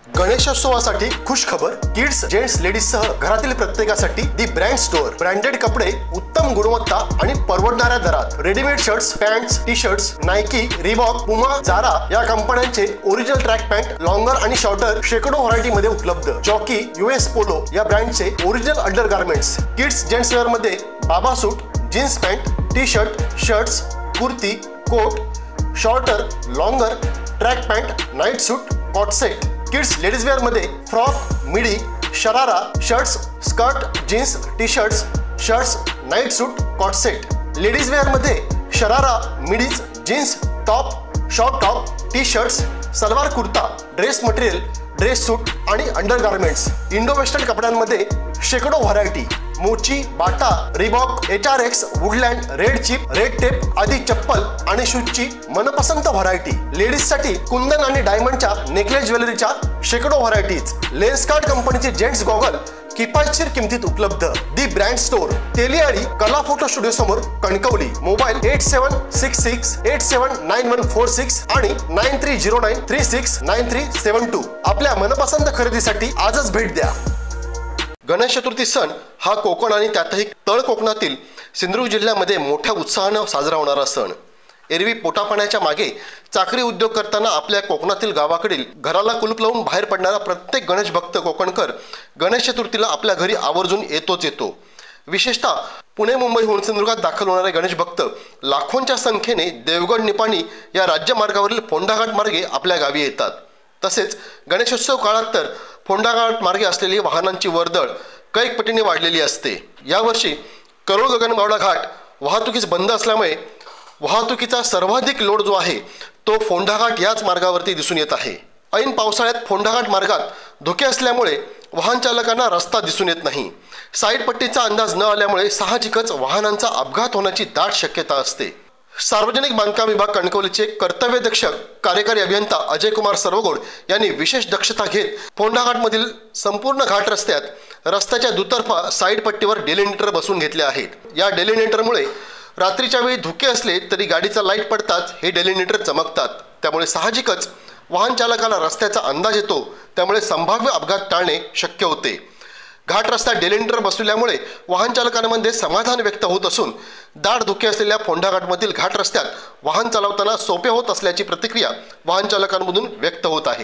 गणेशोत्सवासाठी खुश खबर। किड्स, जेंट्स, लेडीज सह घरातील प्रत्येकासाठी दी ब्रँड स्टोअर। ब्रँडेड कपडे उत्तम गुणवत्ता आणि परवडणाऱ्या दरात। Readymade shirts, pants, T shirts Nike, Reebok, Puma, Zara या कंपन्यांचे ओरिजिनल ट्रॅक पॅन्ट, लॉंगर आणि शॉर्टर शेकडो व्हरायटी मध्ये उपलब्ध। जॉकी, यूएस पोलो या ब्रँडचे original undergarments. Kids, gents wear मध्ये बाबा suit, jeans pant, T shirt, shirts, kurti, coat, shorter, longer, track pant, night suit, cot set. Kids, ladies wear मध्ये frock, midi, sharara, shirts, skirt, jeans, T shirts, shirts, night suit, cot set. Ladies wear मध्ये sharara, midis, jeans, top, short top, T shirts, salwar kurta, dress material, dress suit आणि undergarments. Indo western कपड्यांमध्ये शेकडो variety. Mochi, Bata, Reebok, HRX, Woodland, Red Chief, Red Tape आदी चप्पल आणि शूजची मनपसंत variety. लेडीजसाठी कुंदन आणि डायमंडच्या necklace ज्वेलरीच्या शेकडो व्हरायटीज। लेन्सकार्ट कंपनीचे जेंट्स गॉगल किफायतशीर किमतीत उपलब्ध। दी ब्रँड स्टोअर, तेलियाळी कला फोटो स्टुडिओ समोर, कणकवली। मोबाईल 8766879146 आणि 9309369372। आपल्या मनपसंत खरेदीसाठी आजच भेट द्या। गणेश चतुर्थी सण हा कोकण आणि त्यातही तळ कोकणातील सिंधुदुर्ग जिल्ह्यामध्ये मोठ्या उत्साहाने साजरा होणारा सण। एरवी पोटापाण्याच्या मागे चाकरी उद्योग करताना आपल्या कोकणातील गावाकडील घराला कुलूप लावून बाहेर पडणारा प्रत्येक गणेश भक्त कोकणकर गणेश चतुर्थीला आपल्या घरी आवर्जून येतो। विशेषतः पुणे, मुंबईहून सिंधुदुर्गात दाखल होणारे गणेश भक्त लाखोंच्या संख्येने देवगड, निपाणी या राज्यमार्गावरील फोंडाघाट मार्गे आपल्या गावी येतात। तसेच गणेशोत्सव काळात तर फोंडाघाट मार्गे असलेली वाहनांची वर्दळ कैक पटीने वाढलेली असते। यावर्षी करोळ गगनबावडा घाट वाहतुकीस बंद असल्यामुळे वाहतुकीचा सर्वाधिक लोड जो आहे तो फोंडाघाट याच मार्गावरती दिसून येत आहे। ऐन पावसाळ्यात फोंडाघाट मार्गात धुके असल्यामुळे वाहन चालकांना रस्ता दिसून येत नाही। साईड पट्टीचा अंदाज न आल्यामुळे साहजिकच वाहनांचा अपघात होण्याची दाट शक्यता असते। सार्वजनिक बांधकाम विभाग कणकवलीचे कर्तव्यदक्ष कार्यकारी अभियंता अजय कुमार सर्वगोड यांनी विशेष दक्षता घेत फोंडाघाटमधील संपूर्ण घाट रस्त्याच्या दुतर्फा साईड पट्टीवर डेलिनेटर बसवून घेतले आहेत। या डेलिनेटरमुळे रात्रीच्या वेळी धुके असले तरी गाडीचा लाईट पडताच हे डेलिनेटर चमकतात। त्यामुळे साहजिकच वाहन चालकाला रस्त्याचा अंदाज येतो, त्यामुळे संभाव्य अपघात टाळणे शक्य होते। घाट रस्त्यात डेलिनेटर बसवल्यामुळे वाहन चालकांमध्ये समाधान व्यक्त होत असून दाट धुके असलेल्या फोंडाघाटमधील घाट रस्त्यात वाहन चालवताना सोपे होत असल्याची प्रतिक्रिया वाहन चालकांमधून व्यक्त होत आहे।